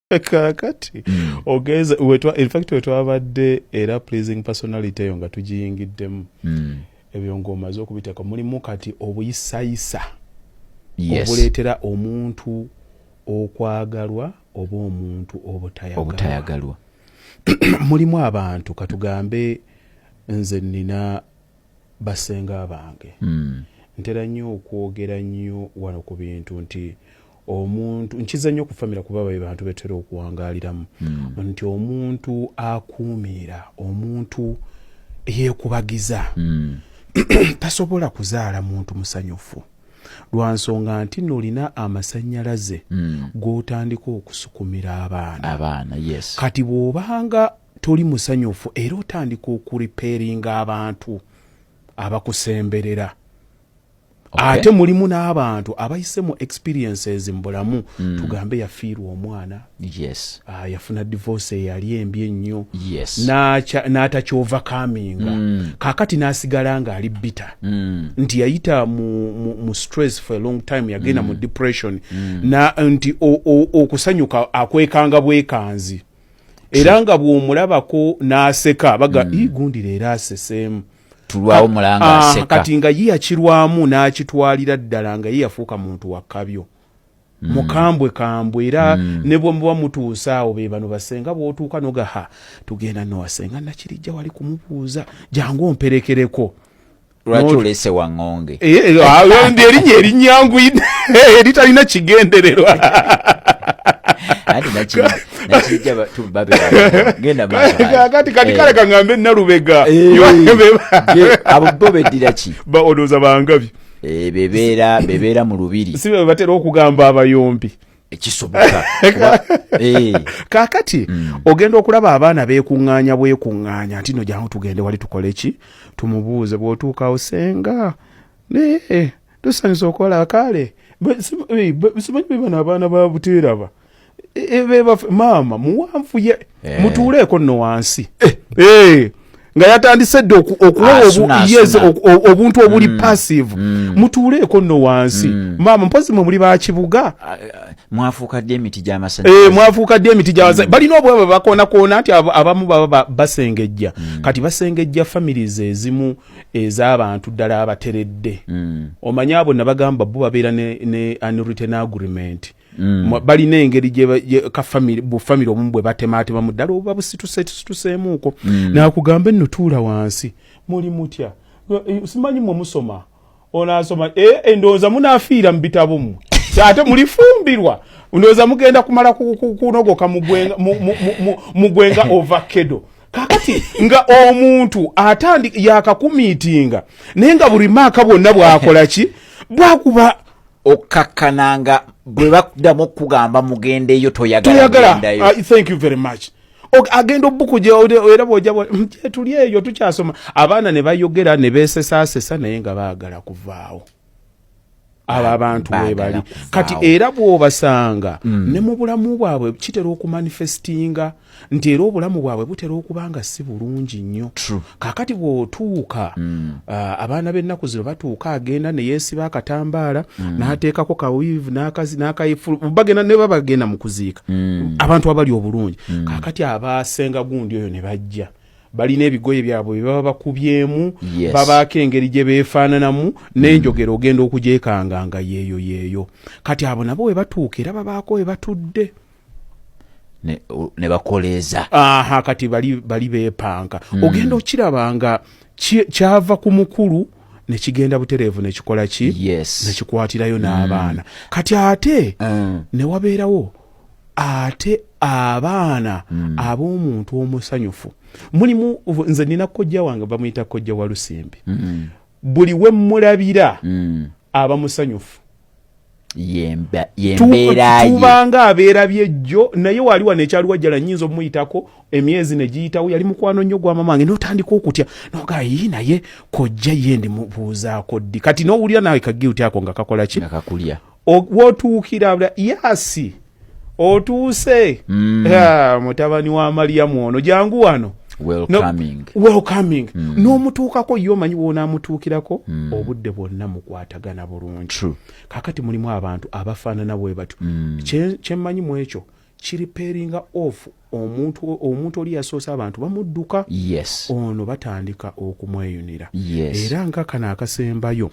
kakati ogeza in fact wetwabadde era pleasing personality eyo nga tugiyingiddemu ebyo ng'omaze okubiteeka mulimu kati obuyisayisa obuleetera omuntu okwagalwa oba omuntu obutayagalwa. Mulimu abantu katugambe nze nina basenga bange ntera nnyo okwogera nnyo wano ku bintu nti omuntu nkiza nnyo okufamira kuba bantu betera okuwangaaliramu nti omuntu akuumira omuntu yeekubagiza tasobola kuzaala muntu musanyufu lwa nsonga nti nolina amasannyalaze g'otandika okusukumira abaana kati bw'obanga toli musanyufu era otandika okuriperinga abantu abakusemberera ate mulimu n'abantu abayise mu experiences mu bulamu tugambe yafiirwa omwana yafuna divorce eyali embi ennyo n'atakyova kaminga kaakati n'asigala ng'ali bitter nti yayita mu stress for a long time yagenda mu depression nti okusanyuka akwekanga bwekanzi era nga bw'omulabako n'aseka baga gundi leero aseseemu tulwawo mulanga aseka kati nga ye yakirwamu n'akitwalira ddala nga ye yafuuka muntu wakkabyo mukambwe era ne bwe muba mutuusa awo be bano basenga bw'otuuka nogaha tugenda nowasenga nakirijja wali kumubuuza jangu omperekereko lwaki olese waŋŋonge erinnya erinnyangu eritalina kigendererwa kati kale kaŋŋambe Nalubega abo bo beddira ki odooza bangabi bebeera mu lubiri si be batera okugamba abayombi ekisoboka kaakati ogenda okulaba abaana bekuŋŋaanya nti no jangu tugende wali tukole ki tumubuuze bw'otuukawo senga tusanyusa okola kale simanyi bebana abaana ba buteeraba maama muwanvu ye mutuuleeko nno wansi nga yatandise dde okuwa obuntu obuli passive mutuuleeko nno wansi maama mpozi mwe muli bakibuga mwafuukadde emiti gy'amasannyalaze mwafuukadde emiti gy'amasannyalaze balina obwebwe bakoonakona nti abamu baba basengejja kati basengejja families ezimu ez'abantu ddala abateredde omanya abo nabagamba bo babeera ne unwritten agreement balina engeri bufamire obumu bwe batematema mu ddala oba busituseemuuko nakugambe nno tuula wansi muli mutya simanyi mwe musoma onaasoma endowooza munaafiira mu bitabo mu ate mulifumbirwa ndowooza mugenda kumala kunogoka mu gwenga ovakkedo kakati nga omuntu yakakumiitinga naye nga buli maaka bwonna bwakola ki bwakuba okakkananga bwe bakuddamu okugamba mugendeyo toyagala. Thank you very much. Agenda obuku era bw'ojja tuli eyo tukyasoma abaana ne bayogera ne beesesaasesa naye nga baagala kuvaawo abo abantu webali kati era bw'obasanga ne mu bulamu bwabwe kitera okumanifestinga nti era obulamu bwabwe butera okuba nga si bulungi nnyo kaakati bw'otuuka abaana b'ennaku zino batuuka agenda ne yeesiba akatambaala n'ateekako kawiivu n'akayifu bagenda ne babagenda mu kuziika abantu abali obulungi kaakati abasenga gundi oyo ne bajja balina ebigoye byabwe bye baba bakubyemu babaako engeri gye beefaananamu n'enjogera ogenda okugyekanga nga yeeyo kati abo nabo we batuuka era babaako we batudde ne bakoleeza kati bali beepanka ogenda okirabanga kyava ku mukulu ne kigenda butereevu ne kikola ki ne kikwatirayo n'abaana kati ate ne wabeerawo ate abaana ab'omuntu omusanyufu mulimu nze nina kojja wange bamuyita kojja wa Lusimbi buli we mulabira aba musanyufu tubanga abeera byejjo naye wali wano ekyali wajjala nnyinza omuyitako emyezi ne giyitawo yali mukwano nnyo gwa mamange n'otandika okutya noga yi naye kojja ye ndi mubuuzaako ddi kati n'owulira nawe kagiutyako nga kakola ki kakulya wotuukira yasi otuuse mutabani wa Mariamu ono jangu wano welcoming n'omutuukako yo omanyi wonaamutuukirako obudde bwonna mukwatagana bulungi kakati mulimu abantu abafaanana bwe batu kyemmanyi mu ekyo kiriperinga off omuntu oli yasoose abantu bamudduka yes ono batandika okumweyunira yes era nga kana akasembayo